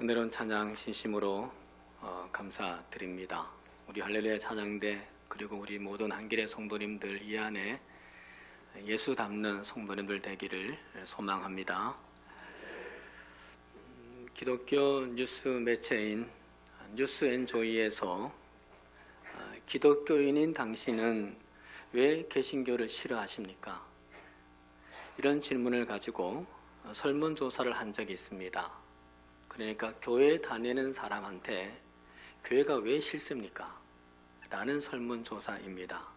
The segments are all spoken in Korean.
은혜로운 찬양 진심으로 감사드립니다. 우리 할렐루야 찬양대 그리고 우리 모든 한길의 성도님들 이 안에 예수 닮는 성도님들 되기를 소망합니다. 기독교 뉴스 매체인 뉴스앤조이에서 기독교인인 당신은 왜 개신교를 싫어하십니까? 이런 질문을 가지고 설문조사를 한 적이 있습니다. 그러니까 교회 다니는 사람한테 교회가 왜 싫습니까? 라는 설문조사입니다.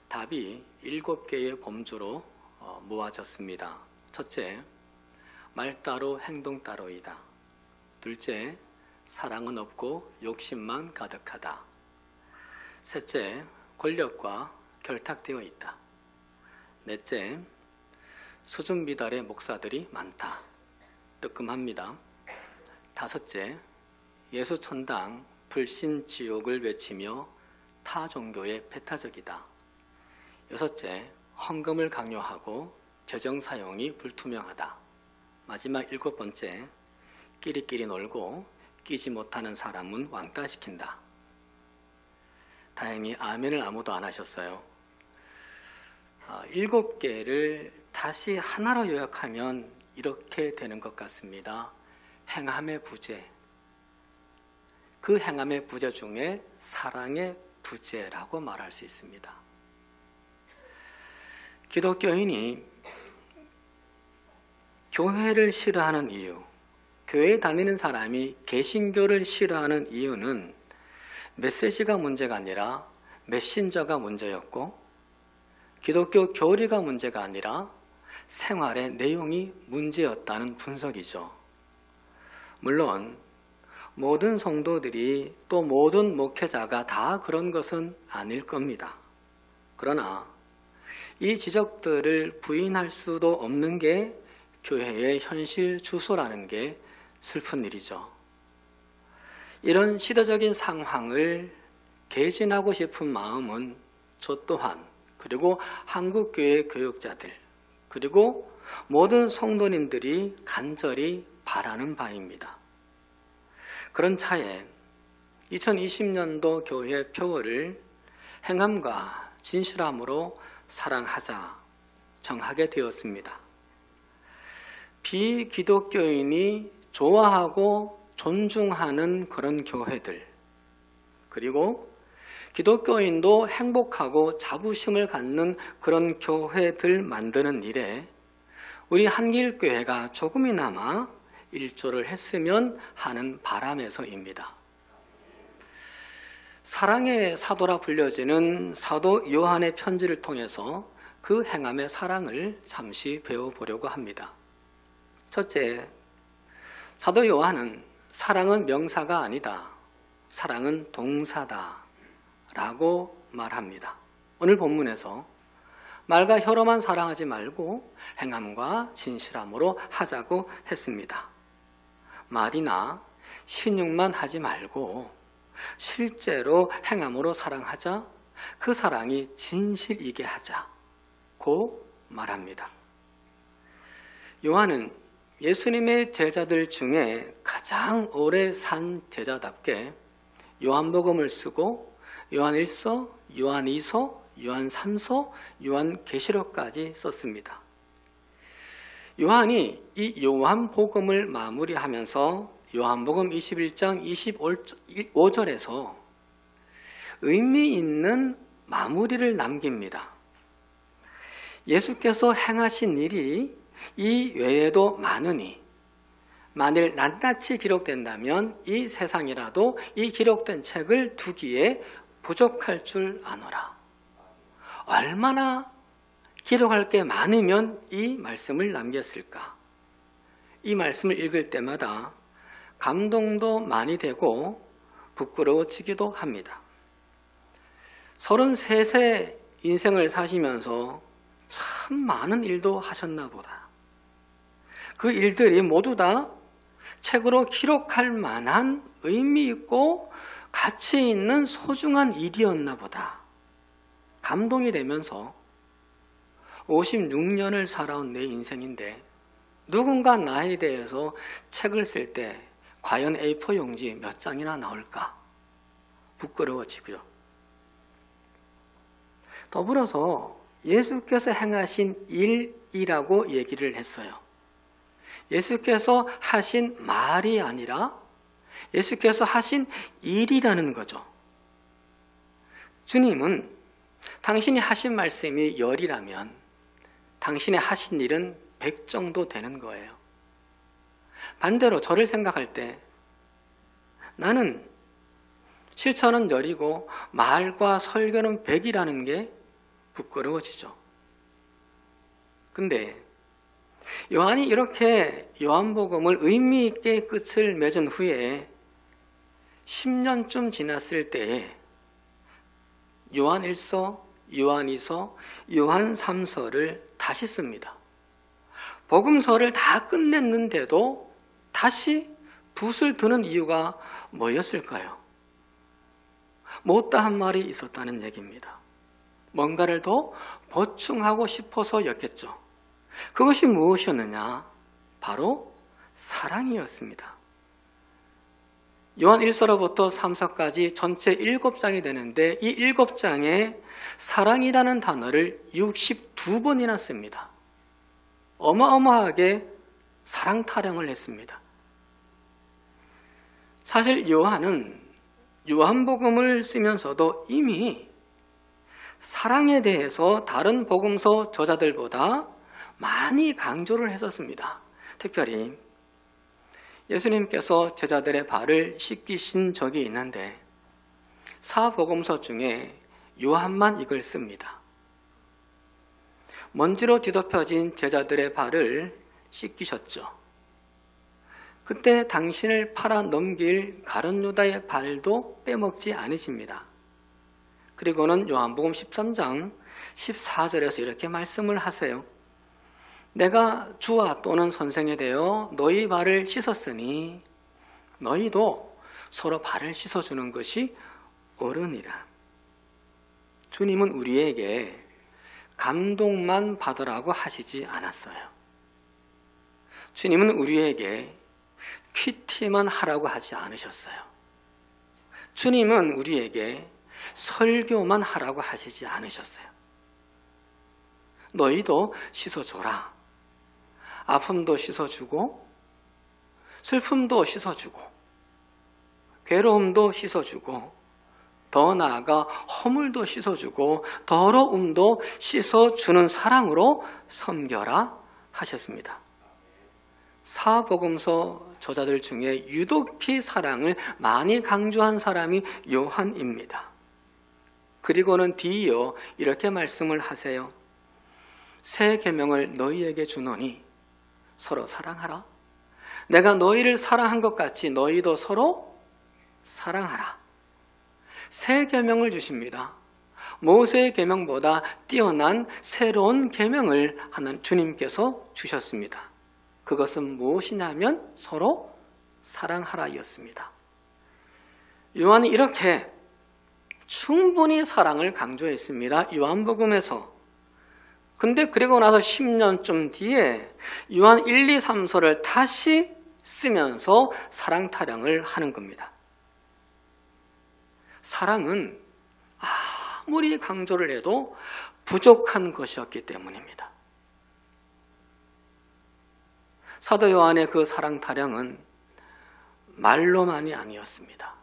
답이 7개의 범주로 모아졌습니다. 첫째, 말 따로 행동 따로이다. 둘째, 사랑은 없고 욕심만 가득하다. 셋째, 권력과 결탁되어 있다. 넷째, 수준 미달의 목사들이 많다. 뜨끔합니다. 다섯째, 예수천당 불신지옥을 외치며 타 종교에 배타적이다. 여섯째, 헌금을 강요하고 재정 사용이 불투명하다. 마지막 7번째, 끼리끼리 놀고 끼지 못하는 사람은 왕따시킨다. 다행히 아멘을 아무도 안 하셨어요. 7개를 다시 하나로 요약하면 이렇게 되는 것 같습니다. 행함의 부재, 그 행함의 부재 중에 사랑의 부재라고 말할 수 있습니다. 기독교인이 교회를 싫어하는 이유, 교회에 다니는 사람이 개신교를 싫어하는 이유는 메시지가 문제가 아니라 메신저가 문제였고, 기독교 교리가 문제가 아니라 생활의 내용이 문제였다는 분석이죠. 물론 모든 성도들이 또 모든 목회자가 다 그런 것은 아닐 겁니다. 그러나 이 지적들을 부인할 수도 없는 게 교회의 현실 주소라는 게 슬픈 일이죠. 이런 시대적인 상황을 개진하고 싶은 마음은 저 또한, 그리고 한국교회 교육자들, 그리고 모든 성도님들이 간절히 바라는 바입니다. 그런 차에 2020년도 교회 표어를 행함과 진실함으로 사랑하자 정하게 되었습니다. 비기독교인이 좋아하고 존중하는 그런 교회들, 그리고 기독교인도 행복하고 자부심을 갖는 그런 교회들 만드는 일에 우리 한길교회가 조금이나마 일조를 했으면 하는 바람에서입니다. 사랑의 사도라 불려지는 사도 요한의 편지를 통해서 그 행함의 사랑을 잠시 배워보려고 합니다. 첫째, 사도 요한은 사랑은 명사가 아니다, 사랑은 동사다 라고 말합니다. 오늘 본문에서 말과 혀로만 사랑하지 말고 행함과 진실함으로 하자고 했습니다. 말이나 신용만 하지 말고 실제로 행함으로 사랑하자, 그 사랑이 진실이게 하자고 말합니다. 요한은 예수님의 제자들 중에 가장 오래 산 제자답게 요한복음을 쓰고 요한 1서, 요한 2서, 요한 3서, 요한 계시록까지 썼습니다. 요한이 이 요한복음을 마무리하면서 요한복음 21장 25절에서 의미 있는 마무리를 남깁니다. 예수께서 행하신 일이 이 외에도 많으니 만일 낱낱이 기록된다면 이 세상이라도 이 기록된 책을 두기에 부족할 줄 아노라. 얼마나 기록할 게 많으면 이 말씀을 남겼을까? 이 말씀을 읽을 때마다 감동도 많이 되고 부끄러워지기도 합니다. 33세 인생을 사시면서 참 많은 일도 하셨나 보다. 그 일들이 모두 다 책으로 기록할 만한 의미 있고 가치 있는 소중한 일이었나 보다. 감동이 되면서 56년을 살아온 내 인생인데 누군가 나에 대해서 책을 쓸 때 과연 A4 용지 몇 장이나 나올까? 부끄러워지고요. 더불어서 예수께서 행하신 일이라고 얘기를 했어요. 예수께서 하신 말이 아니라 예수께서 하신 일이라는 거죠. 주님은 당신이 하신 말씀이 10이라면 당신의 하신 일은 100 정도 되는 거예요. 반대로 저를 생각할 때 나는 실천은 10이고 말과 설교는 100이라는 게 부끄러워지죠. 근데 요한이 이렇게 요한복음을 의미 있게 끝을 맺은 후에 10년쯤 지났을 때에 요한 1서, 요한 2서, 요한 3서를 다시 씁니다. 복음서를 다 끝냈는데도 다시 붓을 드는 이유가 뭐였을까요? 못다한 말이 있었다는 얘기입니다. 뭔가를 더 보충하고 싶어서였겠죠. 그것이 무엇이었느냐? 바로 사랑이었습니다. 요한 1서로부터 3서까지 전체 7장이 되는데 이 7장에 사랑이라는 단어를 62번이나 씁니다. 어마어마하게 사랑 타령을 했습니다. 사실 요한은 요한복음을 쓰면서도 이미 사랑에 대해서 다른 복음서 저자들보다 많이 강조를 했었습니다. 특별히 예수님께서 제자들의 발을 씻기신 적이 있는데 사복음서 중에 요한만 이걸 씁니다. 먼지로 뒤덮여진 제자들의 발을 씻기셨죠. 그때 당신을 팔아 넘길 가룟 유다의 발도 빼먹지 않으십니다. 그리고는 요한복음 13장 14절에서 이렇게 말씀을 하세요. 내가 주와 또는 선생에 대하여 너희 발을 씻었으니 너희도 서로 발을 씻어주는 것이 옳으니라. 주님은 우리에게 감동만 받으라고 하시지 않았어요. 주님은 우리에게 큐티만 하라고 하지 않으셨어요. 주님은 우리에게 설교만 하라고 하시지 않으셨어요. 너희도 씻어줘라. 아픔도 씻어주고 슬픔도 씻어주고 괴로움도 씻어주고 더 나아가 허물도 씻어주고 더러움도 씻어주는 사랑으로 섬겨라 하셨습니다. 사복음서 저자들 중에 유독히 사랑을 많이 강조한 사람이 요한입니다. 그리고는 뒤이어 이렇게 말씀을 하세요. 새 계명을 너희에게 주노니 서로 사랑하라. 내가 너희를 사랑한 것 같이 너희도 서로 사랑하라. 새 계명을 주십니다. 모세의 계명보다 뛰어난 새로운 계명을 하는 주님께서 주셨습니다. 그것은 무엇이냐면 서로 사랑하라였습니다. 요한이 이렇게 충분히 사랑을 강조했습니다. 요한복음에서. 근데 그리고 나서 10년쯤 뒤에 요한 1, 2, 3서를 다시 쓰면서 사랑 타령을 하는 겁니다. 사랑은 아무리 강조를 해도 부족한 것이었기 때문입니다. 사도 요한의 그 사랑 타령은 말로만이 아니었습니다.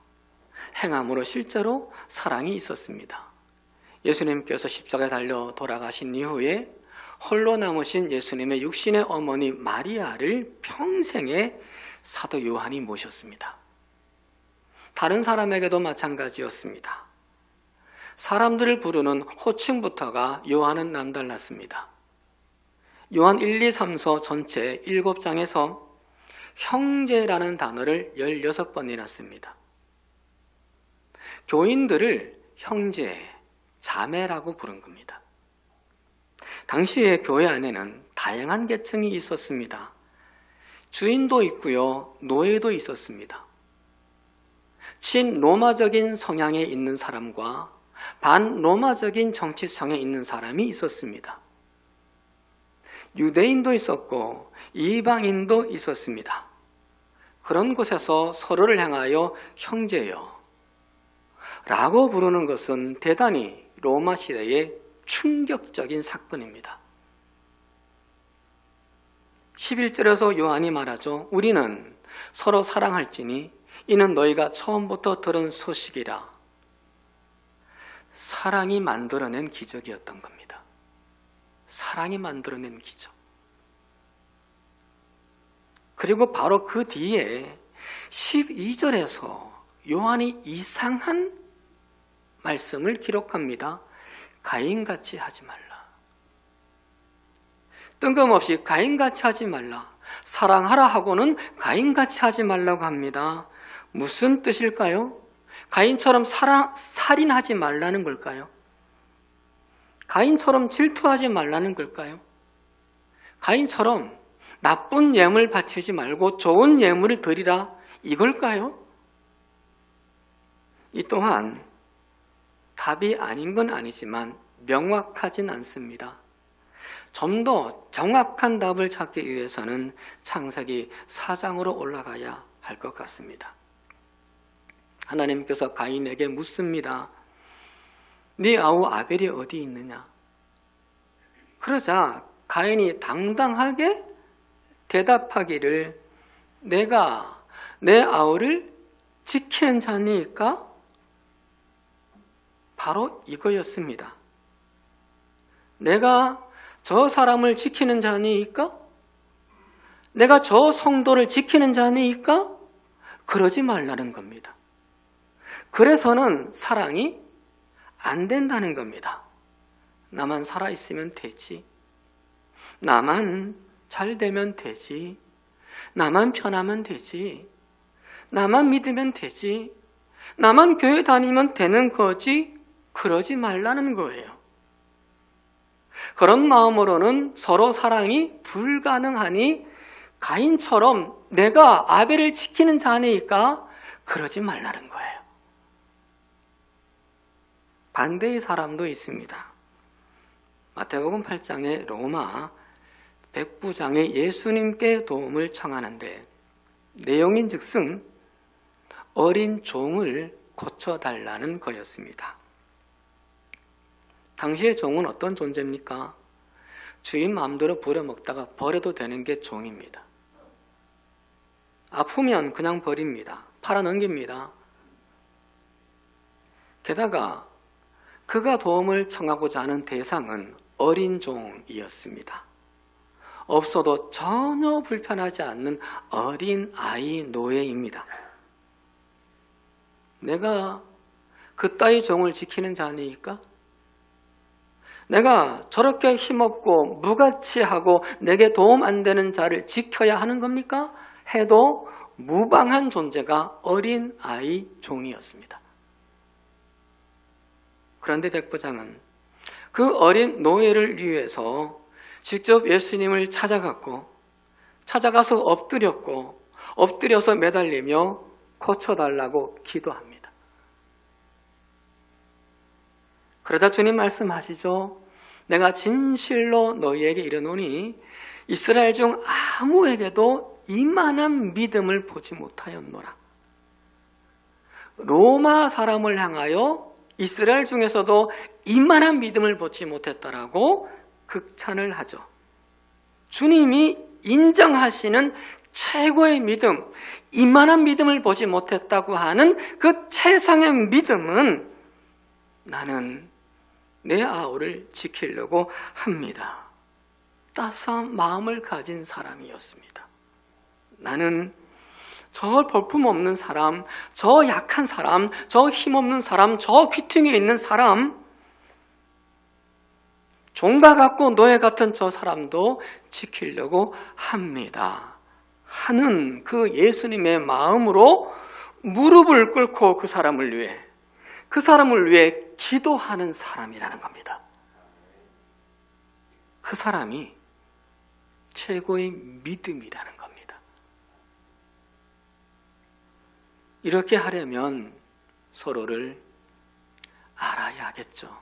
행함으로 실제로 사랑이 있었습니다. 예수님께서 십자가에 달려 돌아가신 이후에 홀로 남으신 예수님의 육신의 어머니 마리아를 평생에 사도 요한이 모셨습니다. 다른 사람에게도 마찬가지였습니다. 사람들을 부르는 호칭부터가 요한은 남달랐습니다. 요한 1, 2, 3서 전체 7장에서 형제라는 단어를 16번이나 씁니다. 교인들을 형제, 자매라고 부른 겁니다. 당시에 교회 안에는 다양한 계층이 있었습니다. 주인도 있고요, 노예도 있었습니다. 친로마적인 성향에 있는 사람과 반로마적인 정치성에 있는 사람이 있었습니다. 유대인도 있었고 이방인도 있었습니다. 그런 곳에서 서로를 향하여 형제여 라고 부르는 것은 대단히 로마 시대의 충격적인 사건입니다. 11절에서 요한이 말하죠. 우리는 서로 사랑할지니 이는 너희가 처음부터 들은 소식이라. 사랑이 만들어낸 기적이었던 겁니다. 사랑이 만들어낸 기적. 그리고 바로 그 뒤에 12절에서 요한이 이상한 말씀을 기록합니다. 가인같이 하지 말라. 뜬금없이 가인같이 하지 말라. 사랑하라 하고는 가인같이 하지 말라고 합니다. 무슨 뜻일까요? 가인처럼 살인하지 말라는 걸까요? 가인처럼 질투하지 말라는 걸까요? 가인처럼 나쁜 예물 바치지 말고 좋은 예물을 드리라 이걸까요? 이 또한 답이 아닌 건 아니지만 명확하진 않습니다. 좀 더 정확한 답을 찾기 위해서는 창세기 4장으로 올라가야 할 것 같습니다. 하나님께서 가인에게 묻습니다. 네 아우 아벨이 어디 있느냐? 그러자 가인이 당당하게 대답하기를 내가 내 아우를 지키는 자니까? 바로 이거였습니다. 내가 저 사람을 지키는 자니까? 내가 저 성도를 지키는 자니까? 그러지 말라는 겁니다. 그래서는 사랑이 안 된다는 겁니다. 나만 살아있으면 되지. 나만 잘 되면 되지. 나만 편하면 되지. 나만 믿으면 되지. 나만 교회 다니면 되는 거지. 그러지 말라는 거예요. 그런 마음으로는 서로 사랑이 불가능하니 가인처럼 내가 아벨을 지키는 자니까 그러지 말라는 거예요. 반대의 사람도 있습니다. 마태복음 8장의 로마 백부장의 예수님께 도움을 청하는데 내용인즉슨 어린 종을 고쳐달라는 거였습니다. 당시의 종은 어떤 존재입니까? 주인 마음대로 부려먹다가 버려도 되는 게 종입니다. 아프면 그냥 버립니다. 팔아넘깁니다. 게다가 그가 도움을 청하고자 하는 대상은 어린 종이었습니다. 없어도 전혀 불편하지 않는 어린 아이 노예입니다. 내가 그따위 종을 지키는 자니까? 내가 저렇게 힘없고 무가치하고 내게 도움 안 되는 자를 지켜야 하는 겁니까? 해도 무방한 존재가 어린 아이 종이었습니다. 그런데 백부장은 그 어린 노예를 위해서 직접 예수님을 찾아가서 엎드려서 매달리며 고쳐달라고 기도합니다. 그러자 주님 말씀하시죠. 내가 진실로 너희에게 이르노니 이스라엘 중 아무에게도 이만한 믿음을 보지 못하였노라. 로마 사람을 향하여 이스라엘 중에서도 이만한 믿음을 보지 못했다라고 극찬을 하죠. 주님이 인정하시는 최고의 믿음, 이만한 믿음을 보지 못했다고 하는 그 최상의 믿음은 나는 내 아우를 지키려고 합니다. 따스한 마음을 가진 사람이었습니다. 나는 저 볼품없는 사람, 저 약한 사람, 저 힘없는 사람, 저 귀퉁이에 있는 사람, 종과 같고 노예 같은 저 사람도 지키려고 합니다. 하는 그 예수님의 마음으로 무릎을 꿇고 그 사람을 위해 기도하는 사람이라는 겁니다. 그 사람이 최고의 믿음이라는 겁니다. 이렇게 하려면 서로를 알아야겠죠.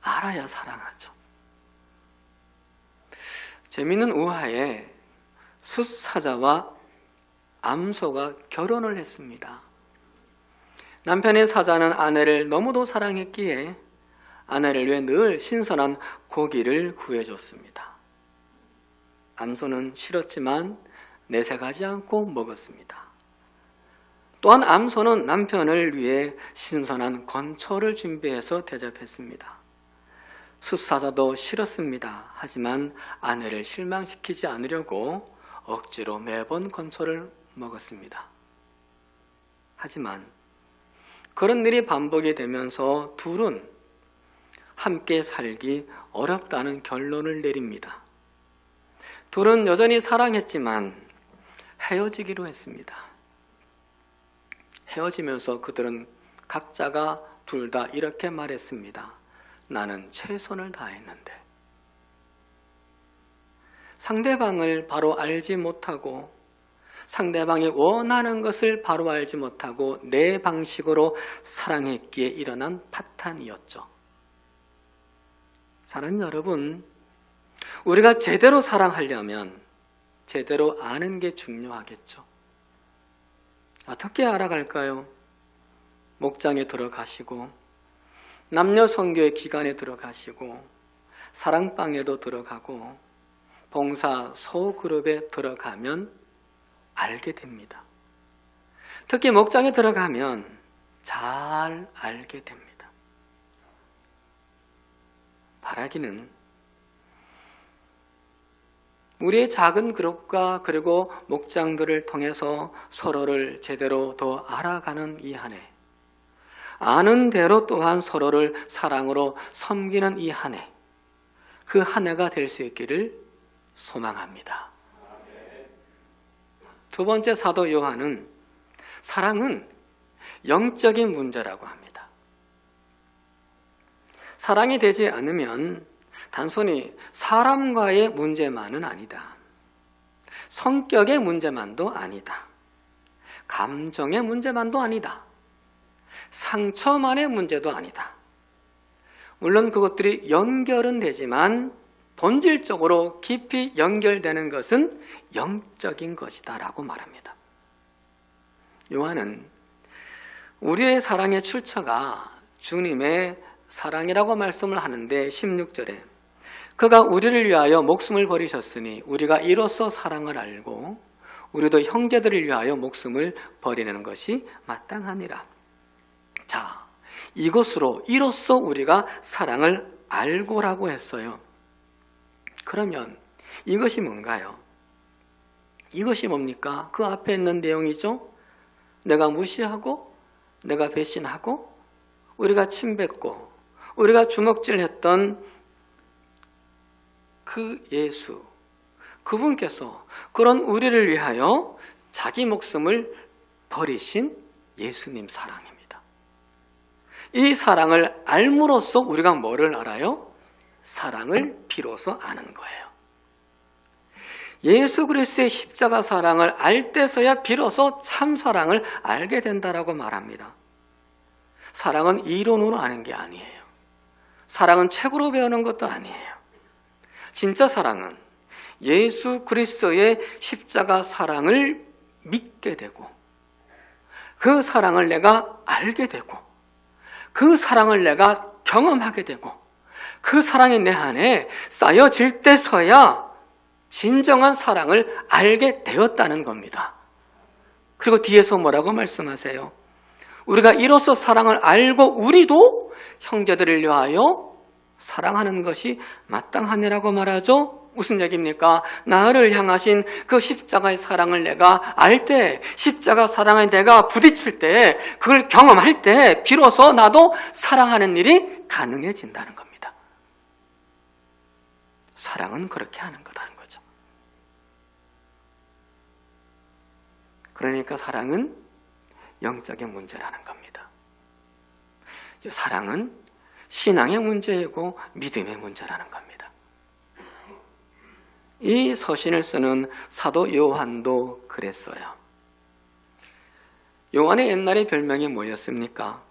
알아야 사랑하죠. 재미있는 우화에 숫사자와 암소가 결혼을 했습니다. 남편인 사자는 아내를 너무도 사랑했기에 아내를 위해 늘 신선한 고기를 구해줬습니다. 암소는 싫었지만 내색하지 않고 먹었습니다. 또한 암소는 남편을 위해 신선한 건초를 준비해서 대접했습니다. 숫사자도 싫었습니다. 하지만 아내를 실망시키지 않으려고 억지로 매번 건초를 먹었습니다. 하지만 그런 일이 반복이 되면서 둘은 함께 살기 어렵다는 결론을 내립니다. 둘은 여전히 사랑했지만 헤어지기로 했습니다. 헤어지면서 그들은 각자가 둘 다 이렇게 말했습니다. 나는 최선을 다했는데. 상대방을 바로 알지 못하고 상대방이 원하는 것을 바로 알지 못하고 내 방식으로 사랑했기에 일어난 파탄이었죠. 사랑하는 여러분, 우리가 제대로 사랑하려면 제대로 아는 게 중요하겠죠. 어떻게 알아갈까요? 목장에 들어가시고 남녀 선교의 기간에 들어가시고 사랑방에도 들어가고 봉사 소그룹에 들어가면 알게 됩니다. 특히 목장에 들어가면 잘 알게 됩니다. 바라기는 우리의 작은 그룹과 그리고 목장들을 통해서 서로를 제대로 더 알아가는 이 한 해, 아는 대로 또한 서로를 사랑으로 섬기는 이 한 해, 그 한 해가 될 수 있기를 소망합니다. 두 번째 사도 요한은 사랑은 영적인 문제라고 합니다. 사랑이 되지 않으면 단순히 사람과의 문제만은 아니다. 성격의 문제만도 아니다. 감정의 문제만도 아니다. 상처만의 문제도 아니다. 물론 그것들이 연결은 되지만 본질적으로 깊이 연결되는 것은 영적인 것이다 라고 말합니다. 요한은 우리의 사랑의 출처가 주님의 사랑이라고 말씀을 하는데 16절에 그가 우리를 위하여 목숨을 버리셨으니 우리가 이로써 사랑을 알고 우리도 형제들을 위하여 목숨을 버리는 것이 마땅하니라. 자, 이로써 우리가 사랑을 알고라고 했어요. 그러면 이것이 뭔가요? 이것이 뭡니까? 그 앞에 있는 내용이죠. 내가 무시하고 내가 배신하고 우리가 침뱉고 우리가 주먹질했던 그 예수, 그분께서 그런 우리를 위하여 자기 목숨을 버리신 예수님 사랑입니다. 이 사랑을 알므로써 우리가 뭐를 알아요? 사랑을 비로소 아는 거예요. 예수 그리스도의 십자가 사랑을 알 때서야 비로소 참 사랑을 알게 된다라고 말합니다. 사랑은 이론으로 아는 게 아니에요. 사랑은 책으로 배우는 것도 아니에요. 진짜 사랑은 예수 그리스도의 십자가 사랑을 믿게 되고 그 사랑을 내가 알게 되고 그 사랑을 내가 경험하게 되고 그 사랑이 내 안에 쌓여질 때서야 진정한 사랑을 알게 되었다는 겁니다. 그리고 뒤에서 뭐라고 말씀하세요? 우리가 이로써 사랑을 알고 우리도 형제들을 위하여 사랑하는 것이 마땅하니라고 말하죠. 무슨 얘기입니까? 나를 향하신 그 십자가의 사랑을 내가 알 때, 십자가 사랑에 내가 부딪힐 때, 그걸 경험할 때 비로소 나도 사랑하는 일이 가능해진다는 겁니다. 사랑은 그렇게 하는 거다는 거죠. 그러니까 사랑은 영적인 문제라는 겁니다. 사랑은 신앙의 문제이고 믿음의 문제라는 겁니다. 이 서신을 쓰는 사도 요한도 그랬어요. 요한의 옛날의 별명이 뭐였습니까?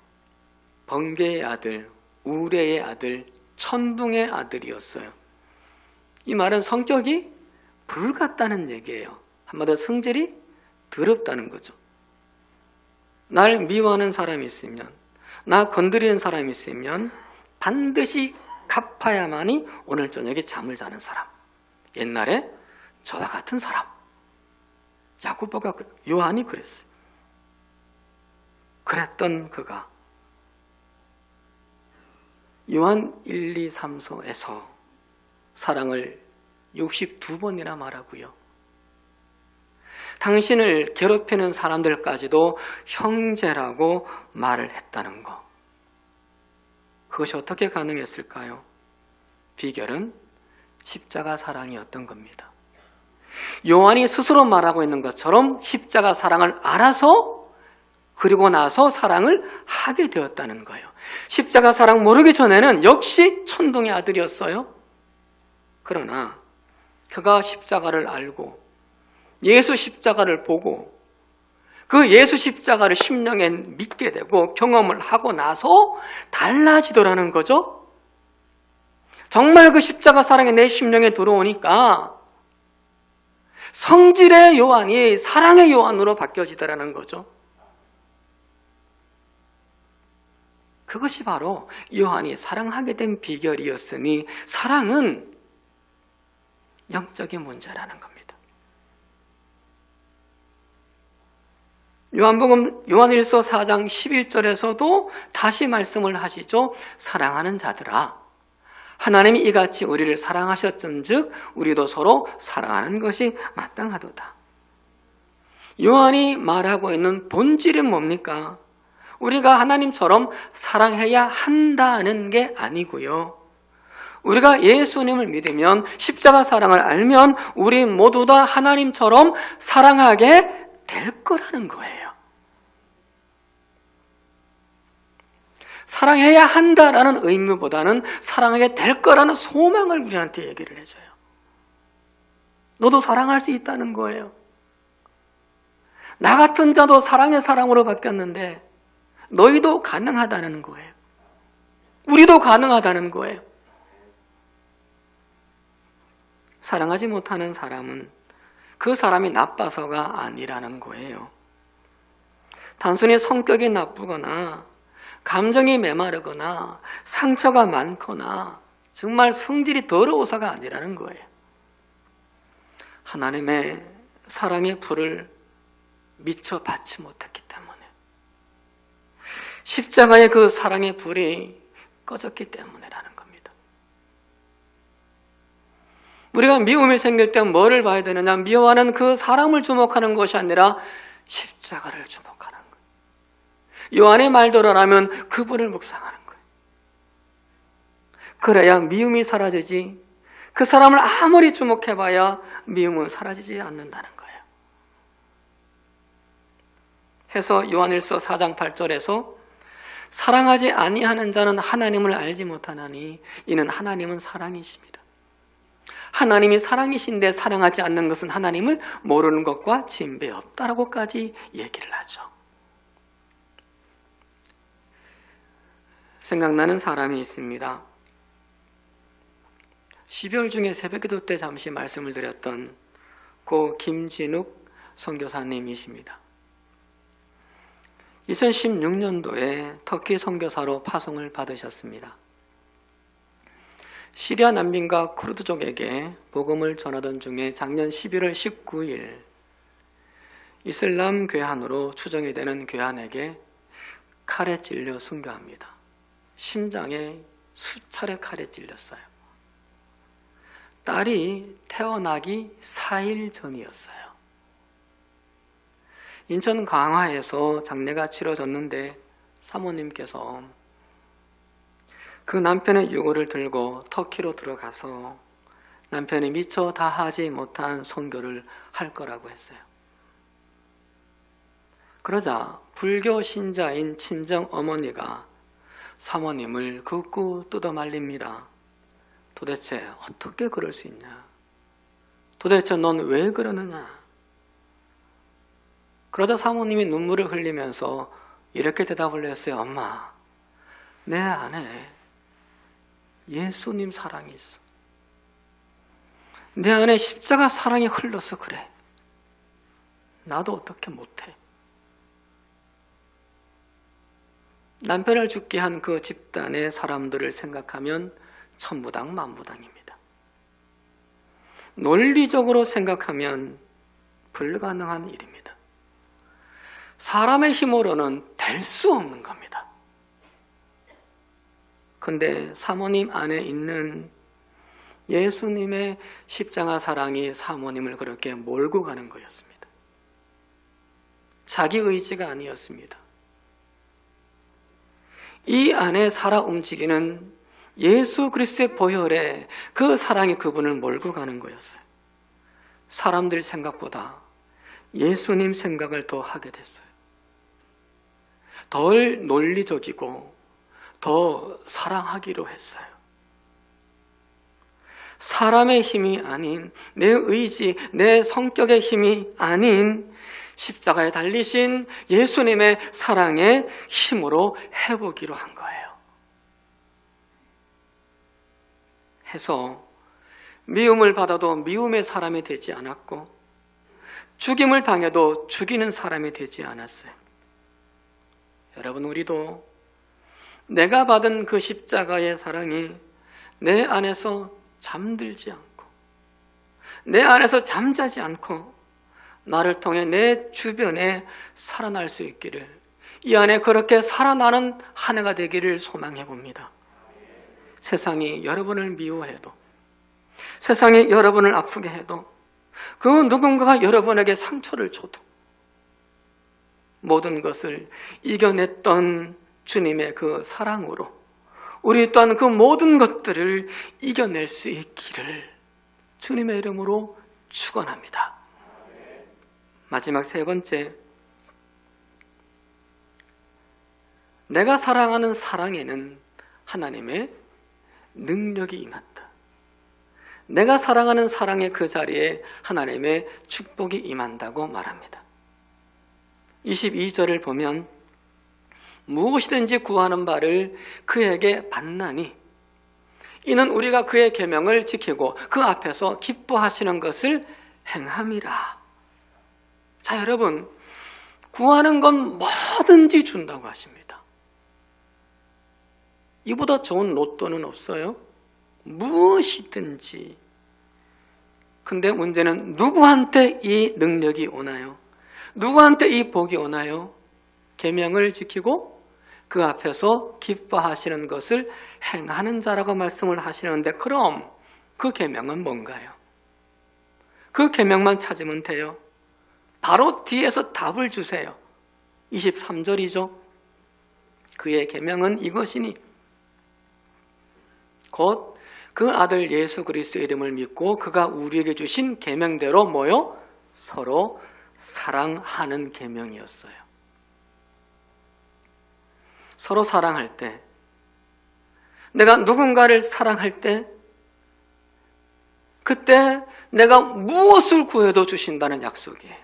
번개의 아들, 우레의 아들, 천둥의 아들이었어요. 이 말은 성격이 불 같다는 얘기예요. 한마디로 성질이 더럽다는 거죠. 날 미워하는 사람이 있으면, 나 건드리는 사람이 있으면 반드시 갚아야만이 오늘 저녁에 잠을 자는 사람. 옛날에 저와 같은 사람. 야고보가, 요한이 그랬어요. 그랬던 그가 요한 1, 2, 3서에서 사랑을 62번이나 말하고요. 당신을 괴롭히는 사람들까지도 형제라고 말을 했다는 것. 그것이 어떻게 가능했을까요? 비결은 십자가 사랑이었던 겁니다. 요한이 스스로 말하고 있는 것처럼 십자가 사랑을 알아서 그리고 나서 사랑을 하게 되었다는 거예요. 십자가 사랑 모르기 전에는 역시 천둥의 아들이었어요. 그러나 그가 십자가를 알고 예수 십자가를 보고 그 예수 십자가를 심령에 믿게 되고 경험을 하고 나서 달라지더라는 거죠. 정말 그 십자가 사랑이 내 심령에 들어오니까 성질의 요한이 사랑의 요한으로 바뀌어지더라는 거죠. 그것이 바로 요한이 사랑하게 된 비결이었으니 사랑은 영적인 문제라는 겁니다. 요한일서 4장 11절에서도 다시 말씀을 하시죠. 사랑하는 자들아, 하나님이 이같이 우리를 사랑하셨은즉 우리도 서로 사랑하는 것이 마땅하도다. 요한이 말하고 있는 본질은 뭡니까? 우리가 하나님처럼 사랑해야 한다는 게 아니고요. 우리가 예수님을 믿으면 십자가 사랑을 알면 우리 모두 다 하나님처럼 사랑하게 될 거라는 거예요. 사랑해야 한다라는 의무보다는 사랑하게 될 거라는 소망을 우리한테 얘기를 해줘요. 너도 사랑할 수 있다는 거예요. 나 같은 자도 사랑의 사람으로 바뀌었는데 너희도 가능하다는 거예요. 우리도 가능하다는 거예요. 사랑하지 못하는 사람은 그 사람이 나빠서가 아니라는 거예요. 단순히 성격이 나쁘거나 감정이 메마르거나 상처가 많거나 정말 성질이 더러워서가 아니라는 거예요. 하나님의 사랑의 불을 미처 받지 못했기 때문에, 십자가의 그 사랑의 불이 꺼졌기 때문이라는 겁니다. 우리가 미움이 생길 때 뭐를 봐야 되느냐? 미워하는 그 사람을 주목하는 것이 아니라 십자가를 주목하는 거예요. 요한의 말대로라면 그분을 묵상하는 거예요. 그래야 미움이 사라지지, 그 사람을 아무리 주목해봐야 미움은 사라지지 않는다는 거예요. 해서 요한일서 4장 8절에서 사랑하지 아니하는 자는 하나님을 알지 못하나니 이는 하나님은 사랑이십니다. 하나님이 사랑이신데 사랑하지 않는 것은 하나님을 모르는 것과 진배 없다라고까지 얘기를 하죠. 생각나는 사람이 있습니다. 12월 중에 새벽기도 때 잠시 말씀을 드렸던 고 김진욱 선교사님이십니다. 2016년도에 터키 선교사로 파송을 받으셨습니다. 시리아 난민과 쿠르드족에게 복음을 전하던 중에 작년 11월 19일 이슬람 괴한으로 추정이 되는 괴한에게 칼에 찔려 순교합니다. 심장에 수차례 칼에 찔렸어요. 딸이 태어나기 4일 전이었어요. 인천 강화에서 장례가 치러졌는데 사모님께서 그 남편의 유골을 들고 터키로 들어가서 남편이 미처 다 하지 못한 선교를 할 거라고 했어요. 그러자 불교 신자인 친정 어머니가 사모님을 긋고 뜯어 말립니다. 도대체 어떻게 그럴 수 있냐? 도대체 넌 왜 그러느냐? 그러자 사모님이 눈물을 흘리면서 이렇게 대답을 했어요. 엄마, 내 안에 예수님 사랑이 있어. 내 안에 십자가 사랑이 흘러서 그래. 나도 어떻게 못해. 남편을 죽게 한 그 집단의 사람들을 생각하면 천부당 만부당입니다. 논리적으로 생각하면 불가능한 일입니다. 사람의 힘으로는 될 수 없는 겁니다. 그런데 사모님 안에 있는 예수님의 십자가 사랑이 사모님을 그렇게 몰고 가는 거였습니다. 자기 의지가 아니었습니다. 이 안에 살아 움직이는 예수 그리스도의 보혈에 그 사랑이 그분을 몰고 가는 거였어요. 사람들 생각보다 예수님 생각을 더 하게 됐어요. 덜 논리적이고 더 사랑하기로 했어요. 사람의 힘이 아닌, 내 의지, 내 성격의 힘이 아닌 십자가에 달리신 예수님의 사랑의 힘으로 해보기로 한 거예요. 해서 미움을 받아도 미움의 사람이 되지 않았고, 죽임을 당해도 죽이는 사람이 되지 않았어요. 여러분, 우리도 내가 받은 그 십자가의 사랑이 내 안에서 잠들지 않고, 내 안에서 잠자지 않고 나를 통해 내 주변에 살아날 수 있기를, 이 안에 그렇게 살아나는 한 해가 되기를 소망해 봅니다. 세상이 여러분을 미워해도, 세상이 여러분을 아프게 해도, 그 누군가가 여러분에게 상처를 줘도 모든 것을 이겨냈던 주님의 그 사랑으로 우리 또한 그 모든 것들을 이겨낼 수 있기를 주님의 이름으로 축원합니다. 마지막 세 번째, 내가 사랑하는 사랑에는 하나님의 능력이 임한다. 내가 사랑하는 사랑의 그 자리에 하나님의 축복이 임한다고 말합니다. 22절을 보면 무엇이든지 구하는 바를 그에게 받나니 이는 우리가 그의 계명을 지키고 그 앞에서 기뻐하시는 것을 행함이라. 자, 여러분, 구하는 건 뭐든지 준다고 하십니다. 이보다 좋은 로또는 없어요. 무엇이든지. 근데 문제는 누구한테 이 능력이 오나요? 누구한테 이 복이 오나요? 계명을 지키고 그 앞에서 기뻐하시는 것을 행하는 자라고 말씀을 하시는데, 그럼 그 계명은 뭔가요? 그 계명만 찾으면 돼요. 바로 뒤에서 답을 주세요. 23절이죠. 그의 계명은 이것이니 곧 그 아들 예수 그리스도의 이름을 믿고 그가 우리에게 주신 계명대로 뭐요? 서로 사랑하는 계명이었어요. 서로 사랑할 때, 내가 누군가를 사랑할 때, 그때 내가 무엇을 구해도 주신다는 약속이에요.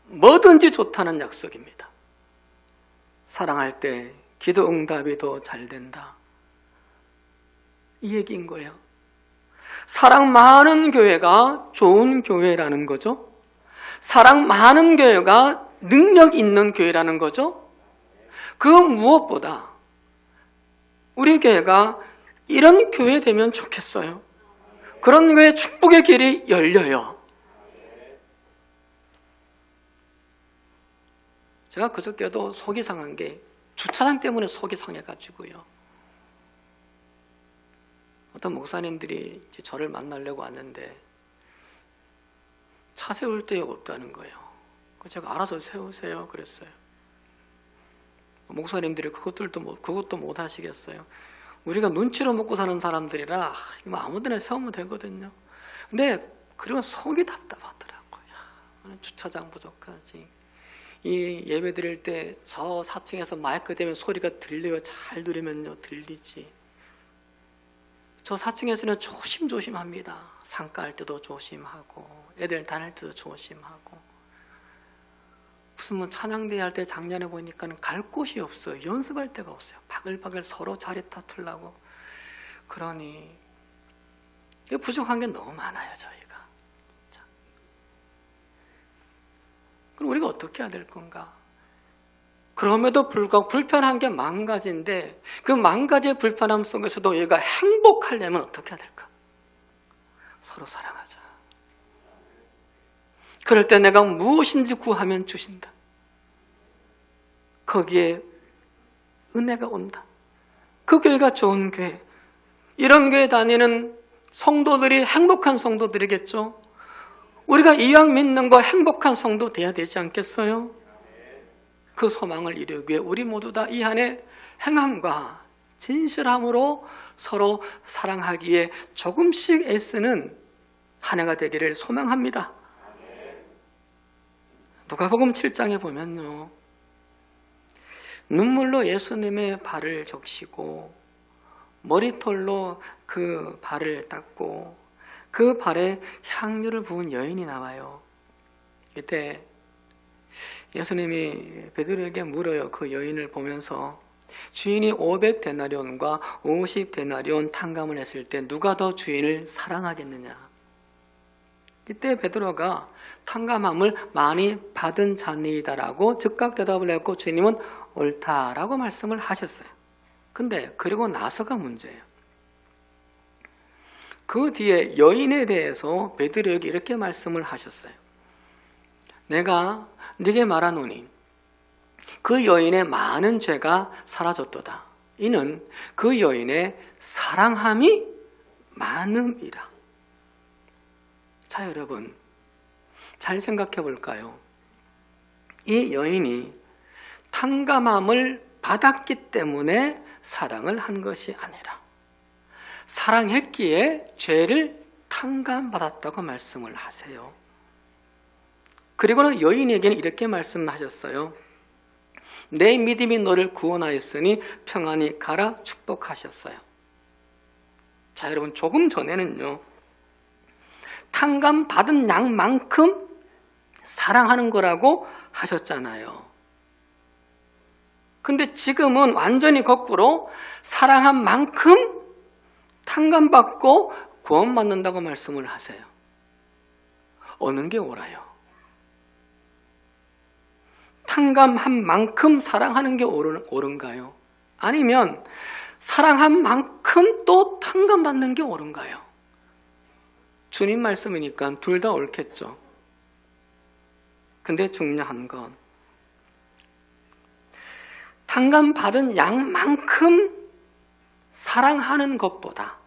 뭐든지 좋다는 약속입니다. 사랑할 때 기도 응답이 더 잘 된다, 이 얘기인 거예요. 사랑 많은 교회가 좋은 교회라는 거죠. 사랑 많은 교회가 능력 있는 교회라는 거죠. 그 무엇보다 우리 교회가 이런 교회 되면 좋겠어요. 그런 교회 축복의 길이 열려요. 제가 그저께도 속이 상한 게 주차장 때문에 속이 상해가지고요. 어떤 목사님들이 저를 만나려고 왔는데 차 세울 데가 없다는 거예요. 그래서 제가 알아서 세우세요 그랬어요. 목사님들이 그것도 못 하시겠어요. 우리가 눈치로 먹고 사는 사람들이라 아무데나 세우면 되거든요. 근데 그리고 속이 답답하더라고요. 주차장 부족하지. 이 예배 드릴 때 저 4층에서 마이크 대면 소리가 들려요. 잘 들으면요 들리지. 저 4층에서는 조심조심합니다. 상가할 때도 조심하고 애들 다닐 때도 조심하고, 무슨 뭐 찬양대회 할 때 작년에 보니까 갈 곳이 없어요. 연습할 데가 없어요. 바글바글 서로 자리 다투려고. 그러니 부족한 게 너무 많아요, 저희가. 자. 그럼 우리가 어떻게 해야 될 건가? 그럼에도 불구하고 불편한 게 만 가지인데 그 만 가지의 불편함 속에서도 얘가 행복하려면 어떻게 해야 될까? 서로 사랑하자. 그럴 때 내가 무엇인지 구하면 주신다. 거기에 은혜가 온다. 그 교회가 좋은 교회. 이런 교회 다니는 성도들이 행복한 성도들이겠죠. 우리가 이왕 믿는 거 행복한 성도 돼야 되지 않겠어요? 그 소망을 이루기 위해 우리 모두 다 이 안에 행함과 진실함으로 서로 사랑하기에 조금씩 애쓰는 한 해가 되기를 소망합니다. 누가복음 7장에 보면요, 눈물로 예수님의 발을 적시고 머리털로 그 발을 닦고 그 발에 향유를 부은 여인이 나와요. 이때 예수님이 베드로에게 물어요. 그 여인을 보면서 주인이 500데나리온과 50데나리온 탕감을 했을 때 누가 더 주인을 사랑하겠느냐. 이때 베드로가 탕감함을 많이 받은 자니이다라고 즉각 대답을 했고 주님은 옳다라고 말씀을 하셨어요. 근데 그리고 나서가 문제예요. 그 뒤에 여인에 대해서 베드로에게 이렇게 말씀을 하셨어요. 내가 네게 말하노니 그 여인의 많은 죄가 사라졌도다. 이는 그 여인의 사랑함이 많음이라. 자, 여러분 잘 생각해 볼까요? 이 여인이 탕감함을 받았기 때문에 사랑을 한 것이 아니라 사랑했기에 죄를 탕감받았다고 말씀을 하세요. 그리고는 여인에게는 이렇게 말씀하셨어요. 내 믿음이 너를 구원하였으니 평안히 가라 축복하셨어요. 자, 여러분 조금 전에는요, 탕감받은 양만큼 사랑하는 거라고 하셨잖아요. 근데 지금은 완전히 거꾸로 사랑한 만큼 탕감받고 구원받는다고 말씀을 하세요. 어느 게 옳아요? 탕감한 만큼 사랑하는 게 옳은가요? 아니면 사랑한 만큼 또 탕감받는 게 옳은가요? 주님 말씀이니까 둘 다 옳겠죠. 근데 중요한 건 탕감받은 양만큼 사랑하는 것보다,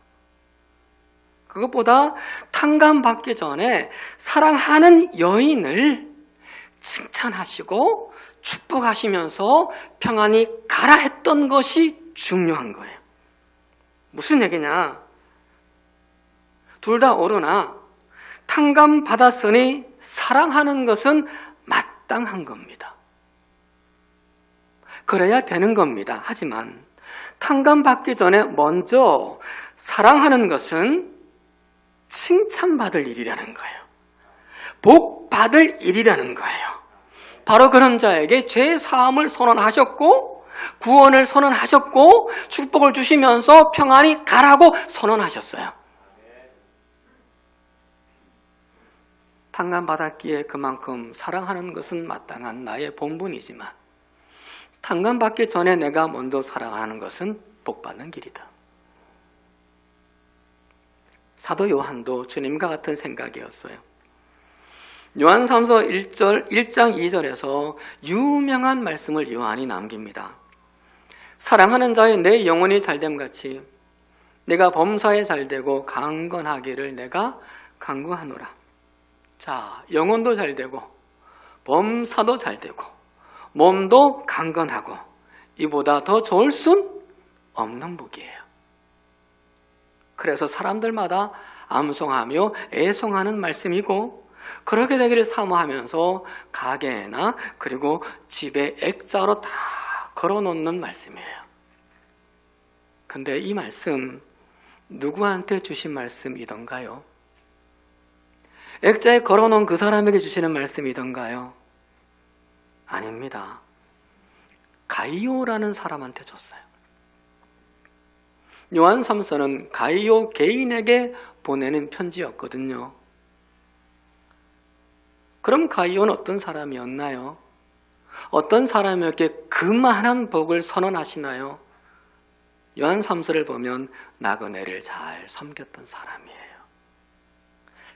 그것보다 탕감받기 전에 사랑하는 여인을 칭찬하시고 축복하시면서 평안히 가라 했던 것이 중요한 거예요. 무슨 얘기냐? 둘 다 옳으나 탕감받았으니 사랑하는 것은 마땅한 겁니다. 그래야 되는 겁니다. 하지만 탕감받기 전에 먼저 사랑하는 것은 칭찬받을 일이라는 거예요. 복받을 일이라는 거예요. 바로 그런 자에게 죄 사함을 선언하셨고 구원을 선언하셨고 축복을 주시면서 평안히 가라고 선언하셨어요. 탕감받았기에 그만큼 사랑하는 것은 마땅한 나의 본분이지만 탕감받기 전에 내가 먼저 사랑하는 것은 복받는 길이다. 사도 요한도 주님과 같은 생각이었어요. 요한삼서 1장 2절에서 유명한 말씀을 요한이 남깁니다. 사랑하는 자의 내 영혼이 잘됨같이 내가 범사에 잘되고 강건하기를 내가 간구하노라. 자, 영혼도 잘되고 범사도 잘되고 몸도 강건하고 이보다 더 좋을 순 없는 복이에요. 그래서 사람들마다 암송하며 애송하는 말씀이고 그렇게 되기를 사모하면서 가게나 그리고 집에 액자로 다 걸어놓는 말씀이에요. 근데 이 말씀 누구한테 주신 말씀이던가요? 액자에 걸어놓은 그 사람에게 주시는 말씀이던가요? 아닙니다. 가이오라는 사람한테 줬어요. 요한 3서는 가이오 개인에게 보내는 편지였거든요. 그럼 가이오는 어떤 사람이었나요? 어떤 사람에게 그만한 복을 선언하시나요? 요한 3서를 보면 나그네를 잘 섬겼던 사람이에요.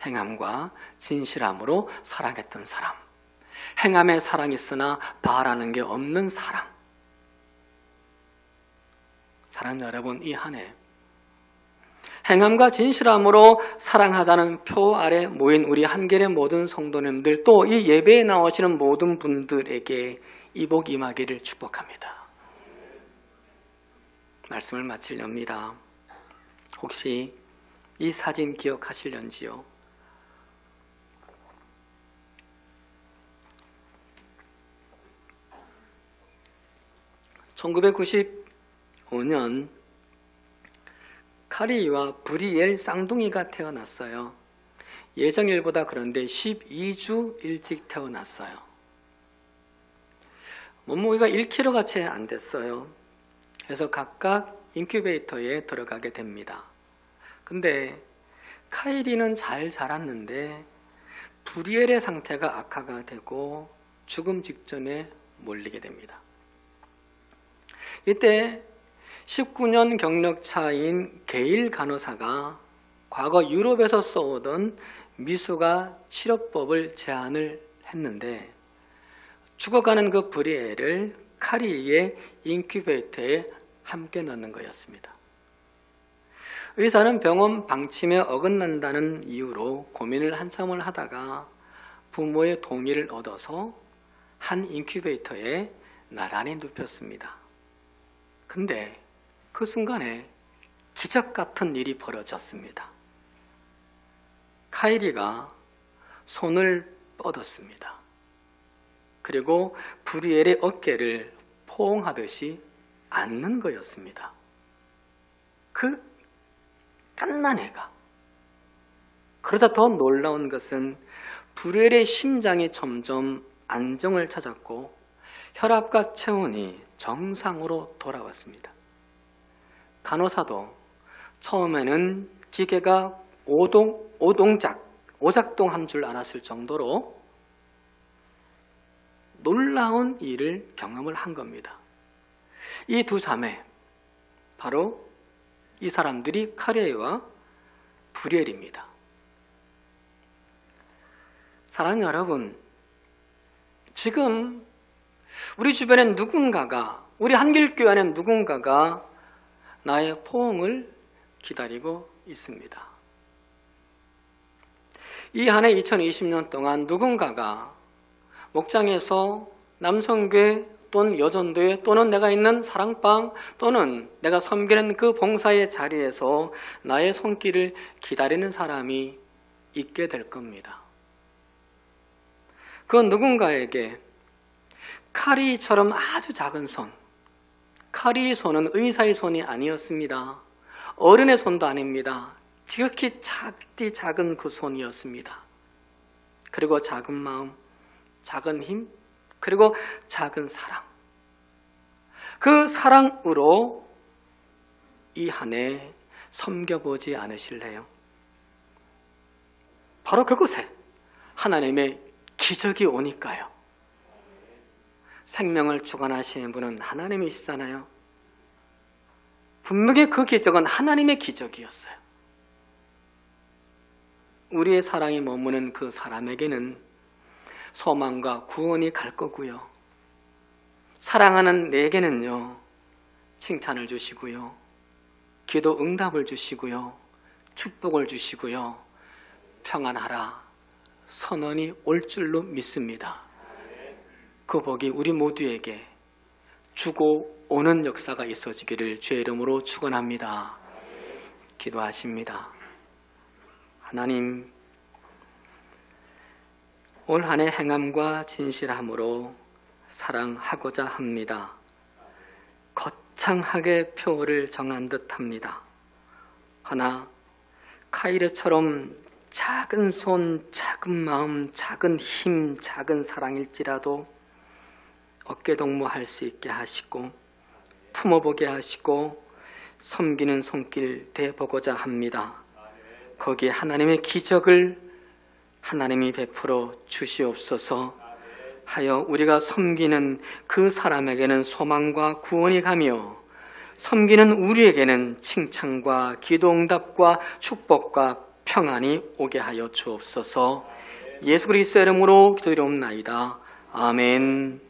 행함과 진실함으로 사랑했던 사람. 행함에 사랑이 있으나 바라는 게 없는 사람. 사랑하는 여러분, 이 한 해 행함과 진실함으로 사랑하자는 표 아래 모인 우리 한길의 모든 성도님들, 또 이 예배에 나오시는 모든 분들에게 이 복 임하기를 축복합니다. 말씀을 마치렵니다. 혹시 이 사진 기억하실런지요? (1995년) 카리와 브리엘 쌍둥이가 태어났어요. 예정일보다 그런데 12주 일찍 태어났어요. 몸무게가 1kg가 채 안 됐어요. 그래서 각각 인큐베이터에 들어가게 됩니다. 근데 카이리는 잘 자랐는데 브리엘의 상태가 악화가 되고 죽음 직전에 몰리게 됩니다. 이때 19년 경력 차인 게일 간호사가 과거 유럽에서 써오던 미수가 치료법을 제안을 했는데 죽어가는 그 브리엘을 카리의 인큐베이터에 함께 넣는 거였습니다. 의사는 병원 방침에 어긋난다는 이유로 고민을 한참을 하다가 부모의 동의를 얻어서 한 인큐베이터에 나란히 눕혔습니다. 근데 그 순간에 기적 같은 일이 벌어졌습니다. 카이리가 손을 뻗었습니다. 그리고 브리엘의 어깨를 포옹하듯이 안는 거였습니다. 그 갓난 애가. 그러자 더 놀라운 것은 브리엘의 심장이 점점 안정을 찾았고 혈압과 체온이 정상으로 돌아왔습니다. 간호사도 처음에는 기계가 오작동한 줄 알았을 정도로 놀라운 일을 경험을 한 겁니다. 이 두 자매, 바로 이 사람들이 카리와 브리엘입니다. 사랑하는 여러분, 지금 우리 주변에 누군가가, 우리 한길교회 안에 누군가가 나의 포옹을 기다리고 있습니다. 이 한 해 2020년 동안 누군가가 목장에서 남성교회 또는 여전도회 또는 내가 있는 사랑방 또는 내가 섬기는 그 봉사의 자리에서 나의 손길을 기다리는 사람이 있게 될 겁니다. 그 누군가에게 카리처럼 아주 작은 손, 카리의 손은 의사의 손이 아니었습니다. 어른의 손도 아닙니다. 지극히 작은 그 손이었습니다. 그리고 작은 마음, 작은 힘, 그리고 작은 사랑. 그 사랑으로 이 한 해 섬겨보지 않으실래요? 바로 그곳에 하나님의 기적이 오니까요. 생명을 주관하시는 분은 하나님이시잖아요. 분명히 그 기적은 하나님의 기적이었어요. 우리의 사랑이 머무는 그 사람에게는 소망과 구원이 갈 거고요. 사랑하는 내게는요, 칭찬을 주시고요, 기도 응답을 주시고요, 축복을 주시고요, 평안하라 선언이 올 줄로 믿습니다. 그 복이 우리 모두에게 주고 오는 역사가 있어지기를 주의 이름으로 축원합니다. 기도하십니다. 하나님, 올 한 해 행함과 진실함으로 사랑하고자 합니다. 거창하게 표를 정한 듯합니다. 하나 카이르처럼 작은 손, 작은 마음, 작은 힘, 작은 사랑일지라도 어깨동무할 수 있게 하시고 품어보게 하시고 섬기는 손길 대보고자 합니다. 거기에 하나님의 기적을 하나님이 베풀어 주시옵소서. 하여 우리가 섬기는 그 사람에게는 소망과 구원이 가며 섬기는 우리에게는 칭찬과 기도응답과 축복과 평안이 오게 하여 주옵소서. 예수 그리스도의 이름으로 기도드리옵나이다. 아멘.